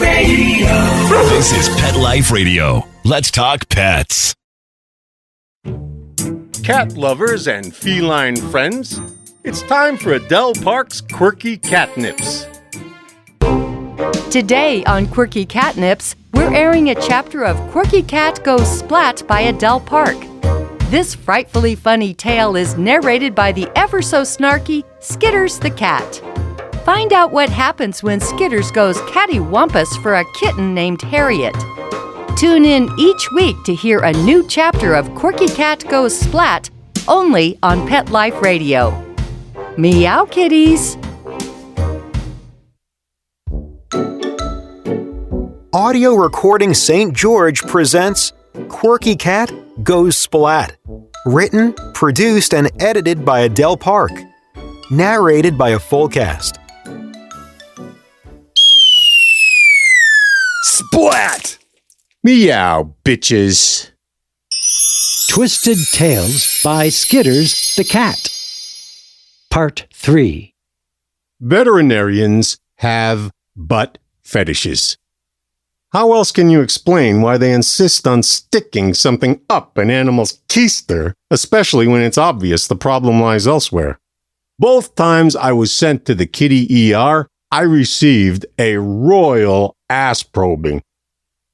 Radio. This is Pet Life Radio. Let's talk pets. Cat lovers and feline friends, it's time for Adele Park's Quirky Catnips. Today on Quirky Catnips, we're airing a chapter of Quirky Cat Goes Splat by Adele Park. This frightfully funny tale is narrated by the ever-so-snarky Skitters the cat. Find out what happens when Skitters goes cattywampus for a kitten named Harriet. Tune in each week to hear a new chapter of Quirky Cat Goes Splat, only on Pet Life Radio. Meow Kitties! Audio Recording St. George presents Quirky Cat Goes Splat. Written, produced, and edited by Adele Park. Narrated by a full cast. Splat! Meow, bitches. Twisted Tales by Skitters the Cat. Part 3. Veterinarians have butt fetishes. How else can you explain why they insist on sticking something up an animal's keister, especially when it's obvious the problem lies elsewhere? Both times I was sent to the kitty ER, I received a royal ass probing.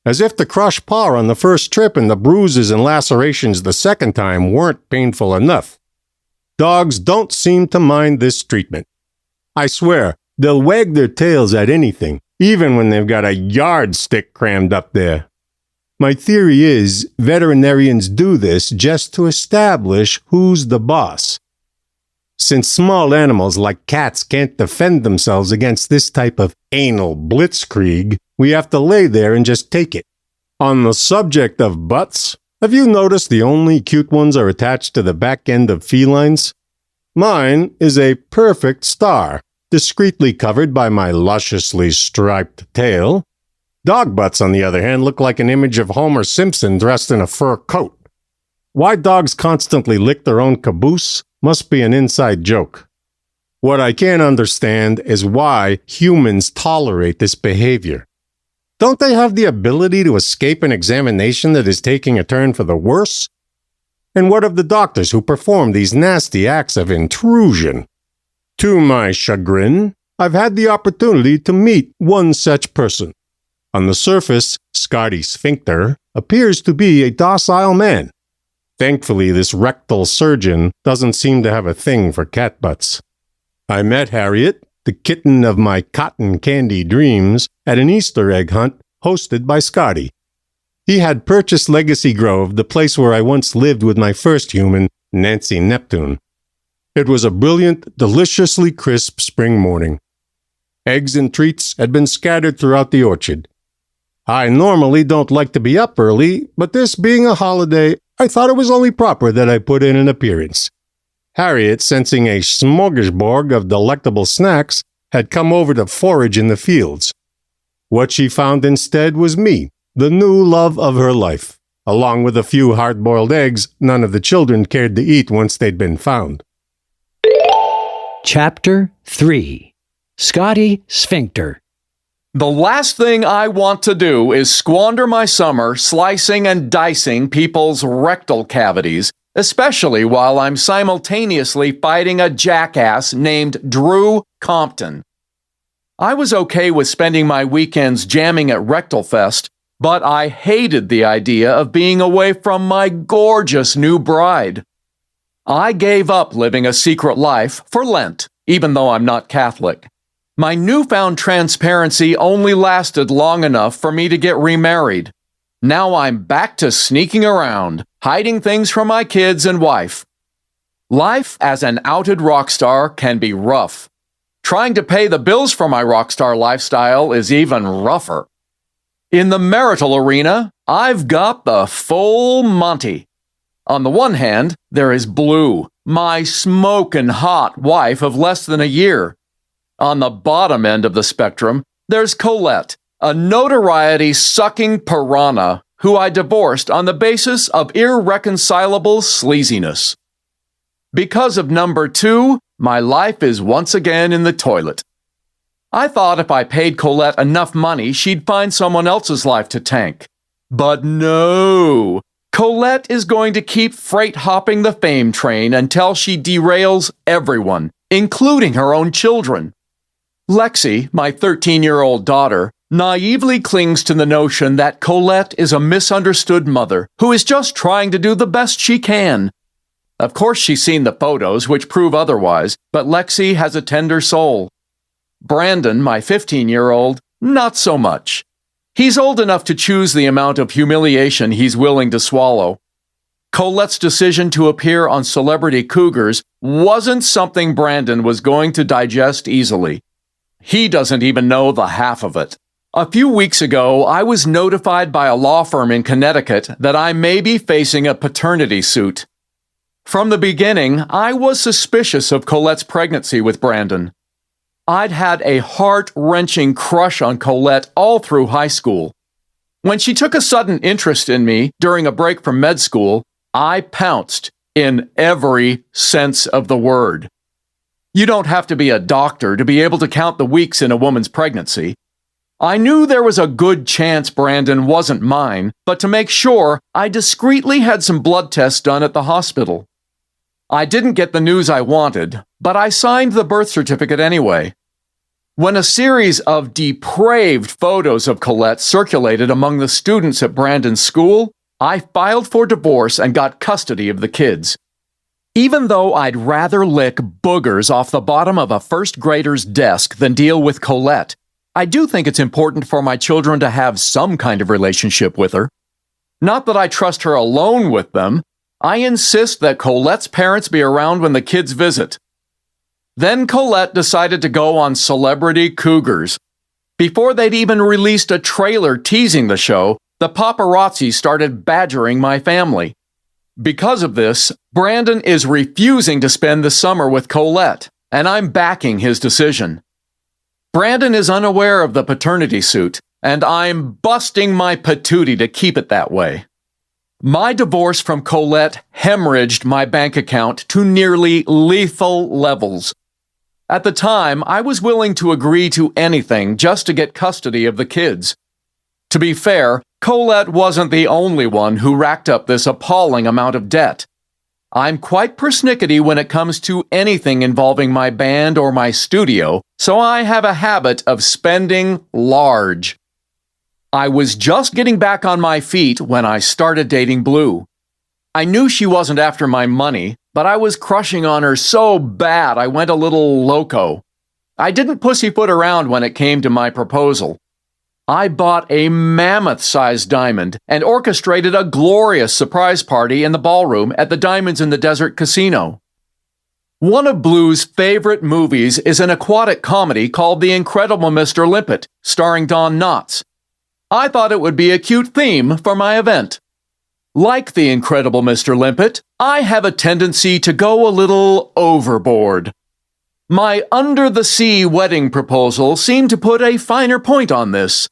As if the crushed paw on the first trip and the bruises and lacerations the second time weren't painful enough. Dogs don't seem to mind this treatment. I swear, they'll wag their tails at anything, even when they've got a yardstick crammed up there. My theory is veterinarians do this just to establish who's the boss. Since small animals like cats can't defend themselves against this type of anal blitzkrieg, we have to lay there and just take it. On the subject of butts, have you noticed the only cute ones are attached to the back end of felines? Mine is a perfect star, discreetly covered by my lusciously striped tail. Dog butts, on the other hand, look like an image of Homer Simpson dressed in a fur coat. Why dogs constantly lick their own caboose must be an inside joke. What I can't understand is why humans tolerate this behavior. Don't they have the ability to escape an examination that is taking a turn for the worse? And what of the doctors who perform these nasty acts of intrusion? To my chagrin, I've had the opportunity to meet one such person. On the surface, Scotty Sphincter appears to be a docile man. Thankfully, this rectal surgeon doesn't seem to have a thing for cat butts. I met Harriet, the kitten of my cotton candy dreams, at an Easter egg hunt hosted by Scotty. He had purchased Legacy Grove, the place where I once lived with my first human, Nancy Neptune. It was a brilliant, deliciously crisp spring morning. Eggs and treats had been scattered throughout the orchard. I normally don't like to be up early, but this being a holiday, I thought it was only proper that I put in an appearance. Harriet, sensing a smorgasbord of delectable snacks, had come over to forage in the fields. What she found instead was me, the new love of her life, along with a few hard-boiled eggs none of the children cared to eat once they'd been found. Chapter 3. Scotty Sphincter. The last thing I want to do is squander my summer slicing and dicing people's rectal cavities, especially while I'm simultaneously fighting a jackass named Drew Compton. I was okay with spending my weekends jamming at Rectal Fest, but I hated the idea of being away from my gorgeous new bride. I gave up living a secret life for Lent, even though I'm not Catholic. My newfound transparency only lasted long enough for me to get remarried. Now I'm back to sneaking around, hiding things from my kids and wife. Life as an outed rock star can be rough. Trying to pay the bills for my rock star lifestyle is even rougher. In the marital arena, I've got the full Monty. On the one hand, there is Blue, my smokin' hot wife of less than a year. On the bottom end of the spectrum, there's Colette, a notoriety-sucking piranha who I divorced on the basis of irreconcilable sleaziness. Because of number 2, my life is once again in the toilet. I thought if I paid Colette enough money, she'd find someone else's life to tank. But no! Colette is going to keep freight hopping the fame train until she derails everyone, including her own children. Lexi, my 13-year-old daughter, naively clings to the notion that Colette is a misunderstood mother who is just trying to do the best she can. Of course, she's seen the photos, which prove otherwise, but Lexi has a tender soul. Brandon, my 15-year-old, not so much. He's old enough to choose the amount of humiliation he's willing to swallow. Colette's decision to appear on Celebrity Cougars wasn't something Brandon was going to digest easily. He doesn't even know the half of it. A few weeks ago, I was notified by a law firm in Connecticut that I may be facing a paternity suit. From the beginning, I was suspicious of Colette's pregnancy with Brandon. I'd had a heart-wrenching crush on Colette all through high school. When she took a sudden interest in me during a break from med school, I pounced in every sense of the word. You don't have to be a doctor to be able to count the weeks in a woman's pregnancy. I knew there was a good chance Brandon wasn't mine, but to make sure, I discreetly had some blood tests done at the hospital. I didn't get the news I wanted, but I signed the birth certificate anyway. When a series of depraved photos of Colette circulated among the students at Brandon's school, I filed for divorce and got custody of the kids. Even though I'd rather lick boogers off the bottom of a first grader's desk than deal with Colette, I do think it's important for my children to have some kind of relationship with her. Not that I trust her alone with them. I insist that Colette's parents be around when the kids visit. Then Colette decided to go on Celebrity Cougars. Before they'd even released a trailer teasing the show, the paparazzi started badgering my family. Because of this, Brandon is refusing to spend the summer with Colette, and I'm backing his decision. Brandon is unaware of the paternity suit, and I'm busting my patootie to keep it that way. My divorce from Colette hemorrhaged my bank account to nearly lethal levels. At the time, I was willing to agree to anything just to get custody of the kids. To be fair, Colette wasn't the only one who racked up this appalling amount of debt. I'm quite persnickety when it comes to anything involving my band or my studio, so I have a habit of spending large. I was just getting back on my feet when I started dating Blue. I knew she wasn't after my money, but I was crushing on her so bad I went a little loco. I didn't pussyfoot around when it came to my proposal. I bought a mammoth-sized diamond and orchestrated a glorious surprise party in the ballroom at the Diamonds in the Desert Casino. One of Blue's favorite movies is an aquatic comedy called The Incredible Mr. Limpet, starring Don Knotts. I thought it would be a cute theme for my event. Like The Incredible Mr. Limpet, I have a tendency to go a little overboard. My under-the-sea wedding proposal seemed to put a finer point on this.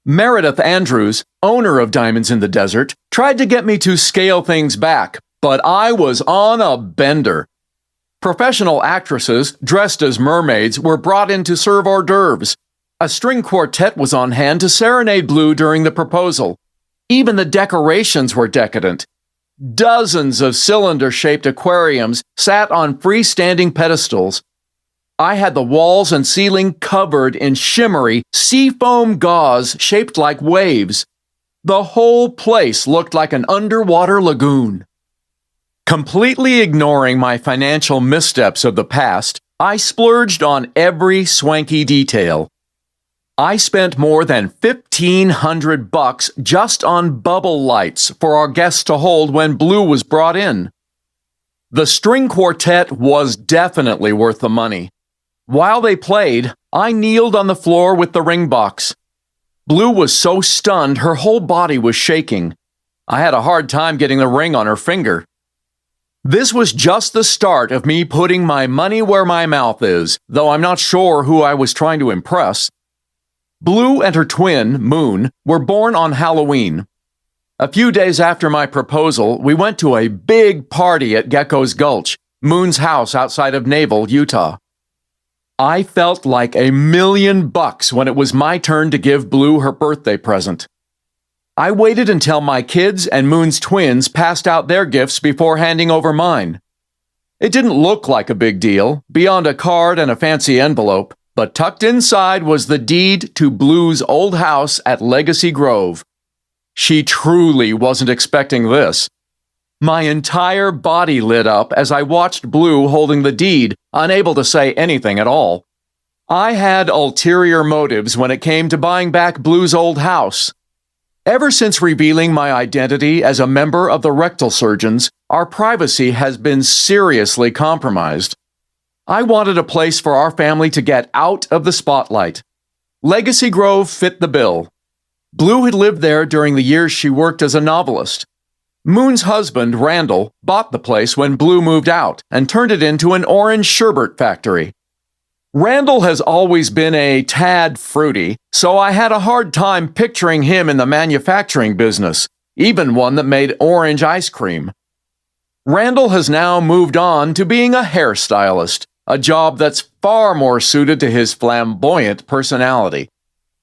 Meredith Andrews, owner of Diamonds in the Desert, tried to get me to scale things back, but I was on a bender. Professional actresses, dressed as mermaids, were brought in to serve hors d'oeuvres. A string quartet was on hand to serenade Blue during the proposal. Even the decorations were decadent. Dozens of cylinder-shaped aquariums sat on freestanding pedestals. I had the walls and ceiling covered in shimmery, seafoam gauze shaped like waves. The whole place looked like an underwater lagoon. Completely ignoring my financial missteps of the past, I splurged on every swanky detail. I spent more than $1,500 just on bubble lights for our guests to hold when Blue was brought in. The string quartet was definitely worth the money. While they played, I kneeled on the floor with the ring box. Blue was so stunned her whole body was shaking. I had a hard time getting the ring on her finger. This was just the start of me putting my money where my mouth is, though I'm not sure who I was trying to impress. Blue and her twin, Moon, were born on Halloween. A few days after my proposal, we went to a big party at Gecko's Gulch, Moon's house outside of Naval, Utah. I felt like $1,000,000 when it was my turn to give Blue her birthday present. I waited until my kids and Moon's twins passed out their gifts before handing over mine. It didn't look like a big deal, beyond a card and a fancy envelope, but tucked inside was the deed to Blue's old house at Legacy Grove. She truly wasn't expecting this. My entire body lit up as I watched Blue holding the deed, unable to say anything at all. I had ulterior motives when it came to buying back Blue's old house. Ever since revealing my identity as a member of the rectal surgeons, our privacy has been seriously compromised. I wanted a place for our family to get out of the spotlight. Legacy Grove fit the bill. Blue had lived there during the years she worked as a novelist. Moon's husband, Randall, bought the place when Blue moved out and turned it into an orange sherbet factory. Randall has always been a tad fruity, so I had a hard time picturing him in the manufacturing business, even one that made orange ice cream. Randall has now moved on to being a hairstylist, a job that's far more suited to his flamboyant personality.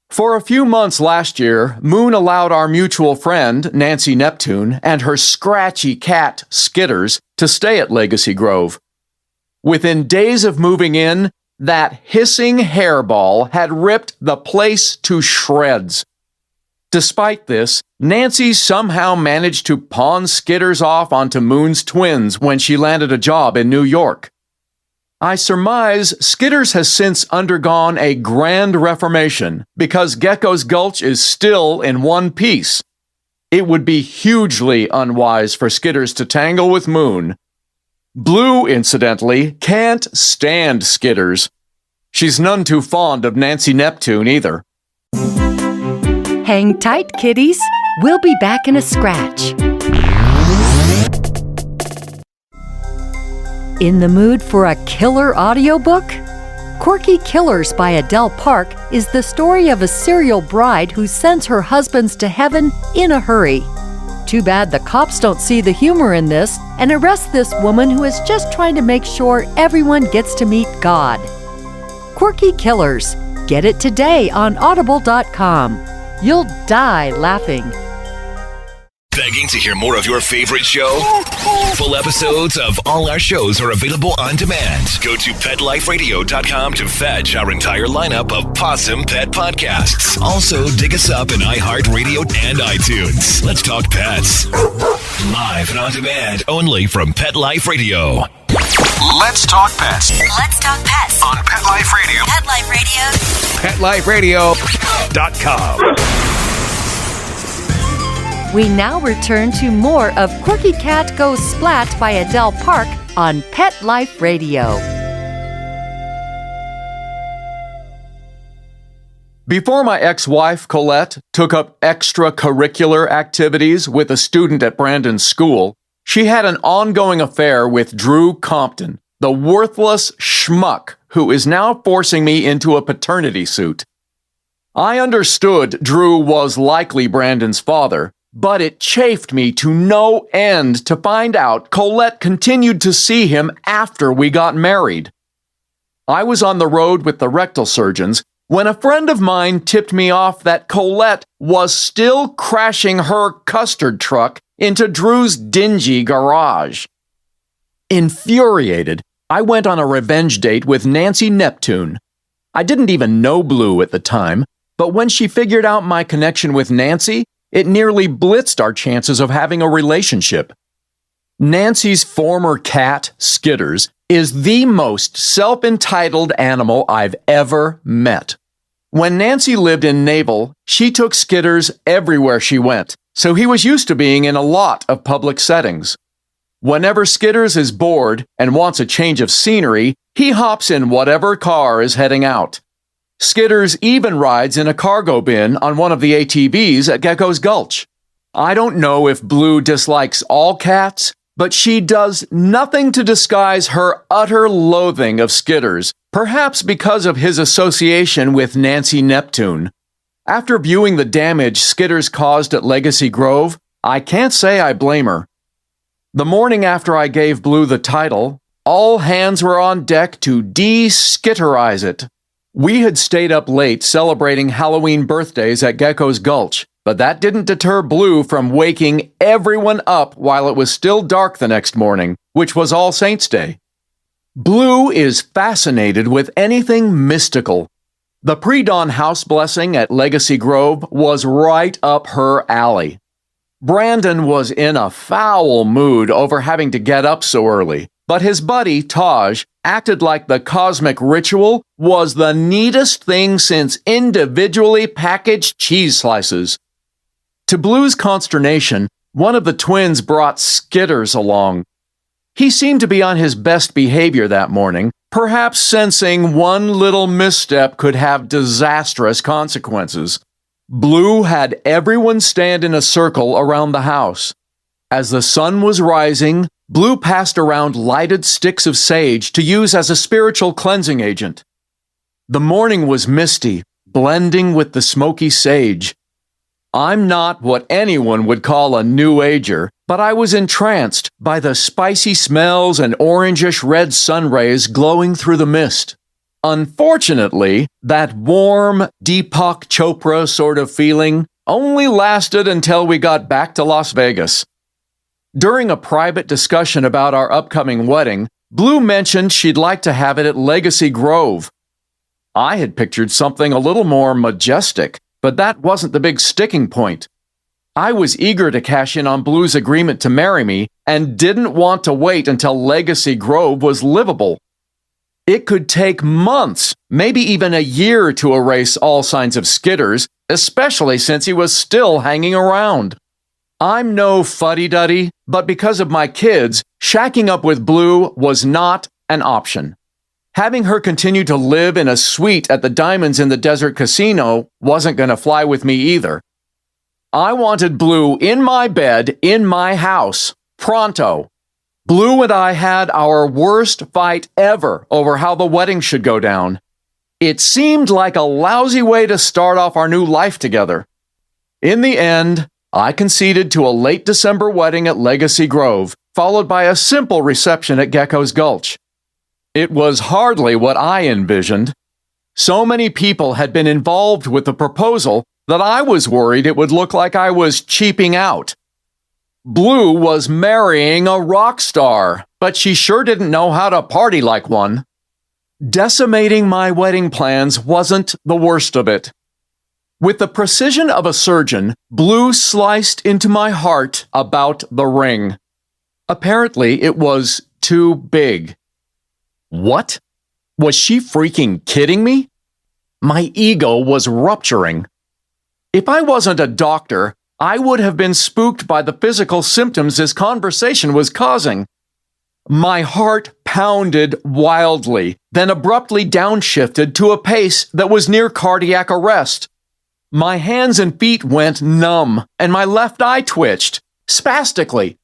For a few months last year, Moon allowed our mutual friend, Nancy Neptune, and her scratchy cat, Skitters, to stay at Legacy Grove. Within days of moving in, that hissing hairball had ripped the place to shreds. Despite this, Nancy somehow managed to pawn Skitters off onto Moon's twins when she landed a job in New York. I surmise Skitters has since undergone a grand reformation because Gecko's Gulch is still in one piece. It would be hugely unwise for Skitters to tangle with Moon. Blue, incidentally, can't stand Skitters. She's none too fond of Nancy Neptune either. Hang tight, kitties. We'll be back in a scratch. In the mood for a killer audiobook? Quirky Killers by Adele Park is the story of a serial bride who sends her husbands to heaven in a hurry. Too bad the cops don't see the humor in this and arrest this woman who is just trying to make sure everyone gets to meet God. Quirky Killers. Get it today on audible.com. You'll die laughing. Begging to hear more of your favorite show? Full episodes of all our shows are available on demand. Go to PetLifeRadio.com to fetch our entire lineup of Possum Pet podcasts. Also, dig us up in iHeartRadio and iTunes. Let's talk pets. Live and on demand only from Pet Life Radio. Let's talk pets. Let's talk pets On Pet Life Radio. Pet Life Radio. PetLifeRadio.com. We now return to more of Quirky Cat Goes Splat by Adele Park on Pet Life Radio. Before my ex-wife, Colette, took up extracurricular activities with a student at Brandon's school, she had an ongoing affair with Drew Compton, the worthless schmuck who is now forcing me into a paternity suit. I understood Drew was likely Brandon's father, but it chafed me to no end to find out Colette continued to see him after we got married. I was on the road with the rectal surgeons when a friend of mine tipped me off that Colette was still crashing her custard truck into Drew's dingy garage. Infuriated, I went on a revenge date with Nancy Neptune. I didn't even know Blue at the time, but when she figured out my connection with Nancy, it nearly blitzed our chances of having a relationship. Nancy's former cat, Skitters, is the most self-entitled animal I've ever met. When Nancy lived in Naval, she took Skitters everywhere she went, so he was used to being in a lot of public settings. Whenever Skitters is bored and wants a change of scenery, he hops in whatever car is heading out. Skitters even rides in a cargo bin on one of the ATVs at Gecko's Gulch. I don't know if Blue dislikes all cats, but she does nothing to disguise her utter loathing of Skitters, perhaps because of his association with Nancy Neptune. After viewing the damage Skitters caused at Legacy Grove, I can't say I blame her. The morning after I gave Blue the title, All hands were on deck to de-skitterize it. We had stayed up late celebrating Halloween birthdays at Gecko's Gulch, but that didn't deter Blue from waking everyone up while it was still dark the next morning, which was All Saints' Day. Blue is fascinated with anything mystical. The pre-dawn house blessing at Legacy Grove was right up her alley. Brandon was in a foul mood over having to get up so early, but his buddy, Taj, acted like the cosmic ritual was the neatest thing since individually packaged cheese slices. To Blue's consternation, one of the twins brought Skitters along. He seemed to be on his best behavior that morning, perhaps sensing one little misstep could have disastrous consequences. Blue had everyone stand in a circle around the house. As the sun was rising, Blue passed around lighted sticks of sage to use as a spiritual cleansing agent. The morning was misty, blending with the smoky sage. I'm not what anyone would call a New Ager, but I was entranced by the spicy smells and orangish red sun rays glowing through the mist. Unfortunately, that warm, Deepak Chopra sort of feeling only lasted until we got back to Las Vegas. During a private discussion about our upcoming wedding, Blue mentioned she'd like to have it at Legacy Grove. I had pictured something a little more majestic, but that wasn't the big sticking point. I was eager to cash in on Blue's agreement to marry me and didn't want to wait until Legacy Grove was livable. It could take months, maybe even a year to erase all signs of Skitters, especially since he was still hanging around. I'm no fuddy-duddy, but because of my kids, shacking up with Blue was not an option. Having her continue to live in a suite at the Diamonds in the Desert Casino wasn't going to fly with me either. I wanted Blue in my bed, in my house, pronto. Blue and I had our worst fight ever over how the wedding should go down. It seemed like a lousy way to start off our new life together. In the end, I conceded to a late December wedding at Legacy Grove, followed by a simple reception at Gecko's Gulch. It was hardly what I envisioned. So many people had been involved with the proposal that I was worried it would look like I was cheaping out. Blue was marrying a rock star, but she sure didn't know how to party like one. Decimating my wedding plans wasn't the worst of it. With the precision of a surgeon, Blue sliced into my heart about the ring. Apparently, it was too big. What? Was she freaking kidding me? My ego was rupturing. If I wasn't a doctor, I would have been spooked by the physical symptoms this conversation was causing. My heart pounded wildly, then abruptly downshifted to a pace that was near cardiac arrest. My hands and feet went numb, and my left eye twitched, spastically.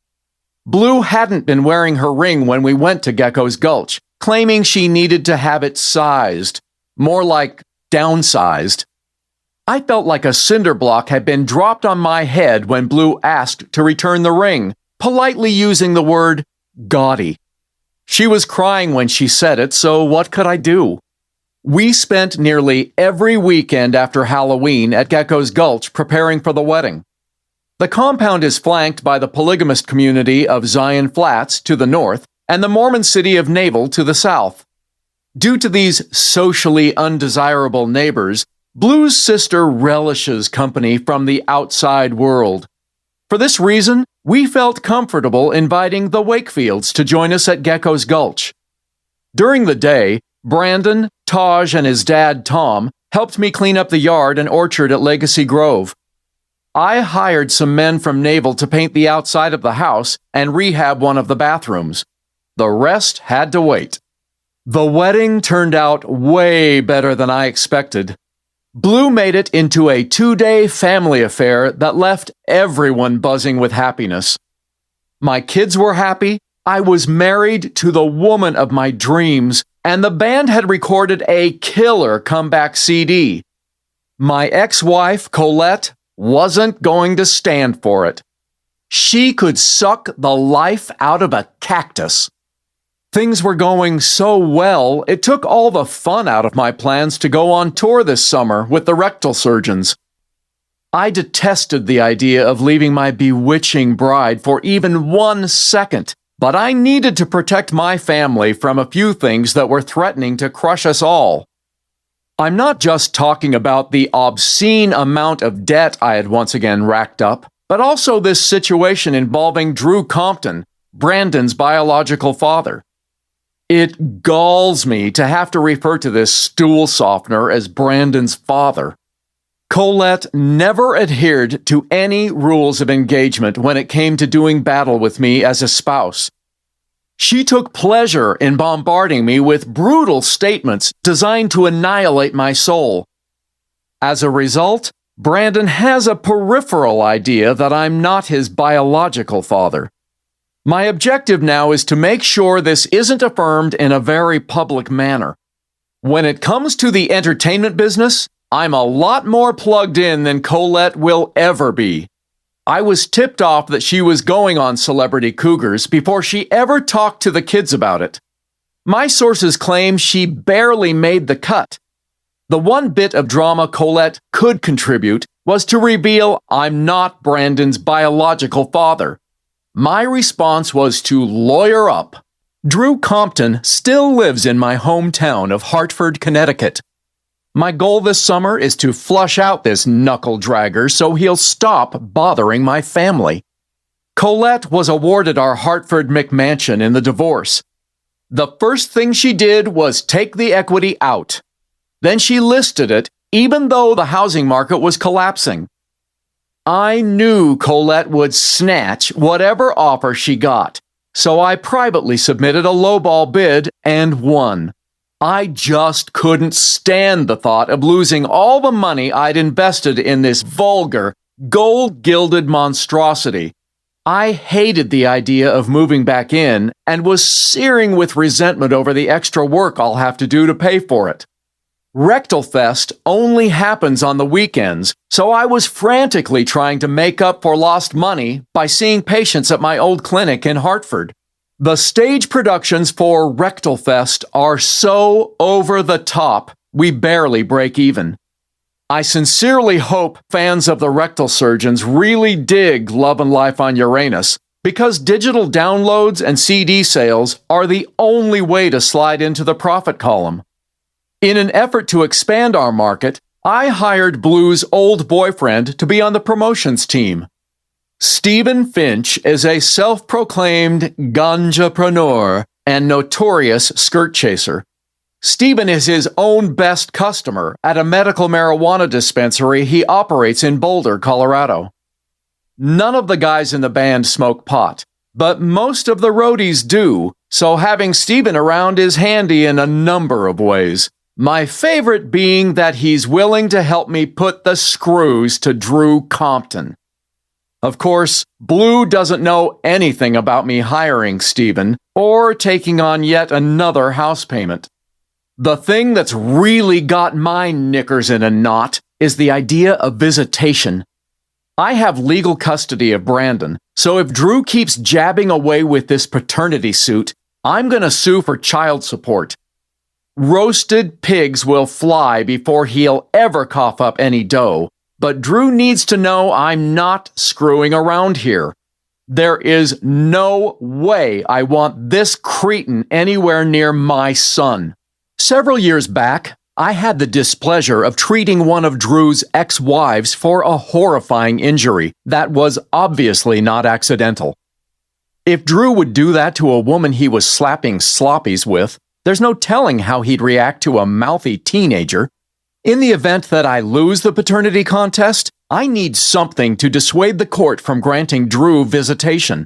Blue hadn't been wearing her ring when we went to Gecko's Gulch, claiming she needed to have it sized, more like downsized. I felt like a cinder block had been dropped on my head when Blue asked to return the ring, politely using the word gaudy. She was crying when she said it, so what could I do? We spent nearly every weekend after Halloween at Gecko's Gulch preparing for the wedding. The compound is flanked by the polygamist community of Zion Flats to the north and the Mormon city of Naval to the south. Due to these socially undesirable neighbors, Blue's sister relishes company from the outside world. For this reason, we felt comfortable inviting the Wakefields to join us at Gecko's Gulch. During the day, Brandon, Taj, and his dad, Tom, helped me clean up the yard and orchard at Legacy Grove. I hired some men from Naval to paint the outside of the house and rehab one of the bathrooms. The rest had to wait. The wedding turned out way better than I expected. Blue made it into a 2-day family affair that left everyone buzzing with happiness. My kids were happy, I was married to the woman of my dreams, and the band had recorded a killer comeback CD. My ex-wife, Colette, wasn't going to stand for it. She could suck the life out of a cactus. Things were going so well, it took all the fun out of my plans to go on tour this summer with the rectal surgeons. I detested the idea of leaving my bewitching bride for even 1 second, but I needed to protect my family from a few things that were threatening to crush us all. I'm not just talking about the obscene amount of debt I had once again racked up, but also this situation involving Drew Compton, Brandon's biological father. It galls me to have to refer to this stool softener as Brandon's father. Colette never adhered to any rules of engagement when it came to doing battle with me as a spouse. She took pleasure in bombarding me with brutal statements designed to annihilate my soul. As a result, Brandon has a peripheral idea that I'm not his biological father. My objective now is to make sure this isn't affirmed in a very public manner. When it comes to the entertainment business, I'm a lot more plugged in than Colette will ever be. I was tipped off that she was going on Celebrity Cougars before she ever talked to the kids about it. My sources claim she barely made the cut. The one bit of drama Colette could contribute was to reveal I'm not Brandon's biological father. My response was to lawyer up. Drew Compton still lives in my hometown of Hartford, Connecticut. My goal this summer is to flush out this knuckle-dragger so he'll stop bothering my family. Colette was awarded our Hartford McMansion in the divorce. The first thing she did was take the equity out. Then she listed it, even though the housing market was collapsing. I knew Colette would snatch whatever offer she got, so I privately submitted a lowball bid and won. I just couldn't stand the thought of losing all the money I'd invested in this vulgar, gold-gilded monstrosity. I hated the idea of moving back in and was searing with resentment over the extra work I'll have to do to pay for it. Rectal Fest only happens on the weekends, so I was frantically trying to make up for lost money by seeing patients at my old clinic in Hartford. The stage productions for Rectal Fest are so over the top, we barely break even. I sincerely hope fans of the rectal surgeons really dig Love and Life on Uranus, because digital downloads and CD sales are the only way to slide into the profit column. In an effort to expand our market, I hired Blue's old boyfriend to be on the promotions team. Stephen Finch is a self-proclaimed ganjapreneur and notorious skirt chaser. Stephen is his own best customer at a medical marijuana dispensary he operates in Boulder, Colorado. None of the guys in the band smoke pot, but most of the roadies do, so having Stephen around is handy in a number of ways. My favorite being that he's willing to help me put the screws to Drew Compton. Of course, Blue doesn't know anything about me hiring Stephen or taking on yet another house payment. The thing that's really got my knickers in a knot is the idea of visitation. I have legal custody of Brandon, so if Drew keeps jabbing away with this paternity suit, I'm going to sue for child support. Roasted pigs will fly before he'll ever cough up any dough, but Drew needs to know I'm not screwing around here. There is no way I want this cretin anywhere near my son. Several years back, I had the displeasure of treating one of Drew's ex-wives for a horrifying injury that was obviously not accidental. If Drew would do that to a woman he was slapping sloppies with, there's no telling how he'd react to a mouthy teenager. In the event that I lose the paternity contest, I need something to dissuade the court from granting Drew visitation.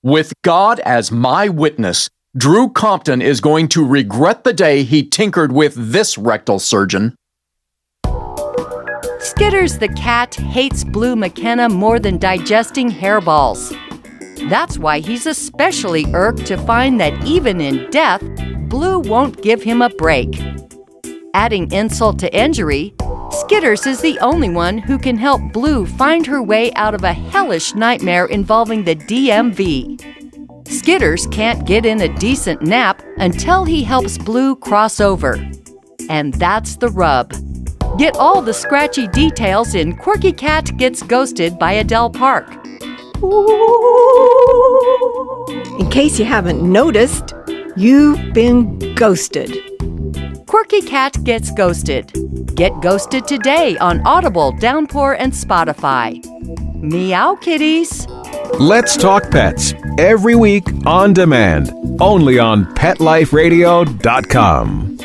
With God as my witness, Drew Compton is going to regret the day he tinkered with this rectal surgeon. Skitters the cat hates Blue McKenna more than digesting hairballs. That's why he's especially irked to find that even in death, Blue won't give him a break. Adding insult to injury, Skitters is the only one who can help Blue find her way out of a hellish nightmare involving the DMV. Skitters can't get in a decent nap until he helps Blue cross over. And that's the rub. Get all the scratchy details in Quirky Cat Gets Ghosted by Adele Park. In case you haven't noticed, you've been ghosted. Quirky Cat Gets Ghosted. Get ghosted today on Audible, Downpour, and Spotify. Meow Kitties. Let's Talk Pets every week on demand, only on PetLifeRadio.com.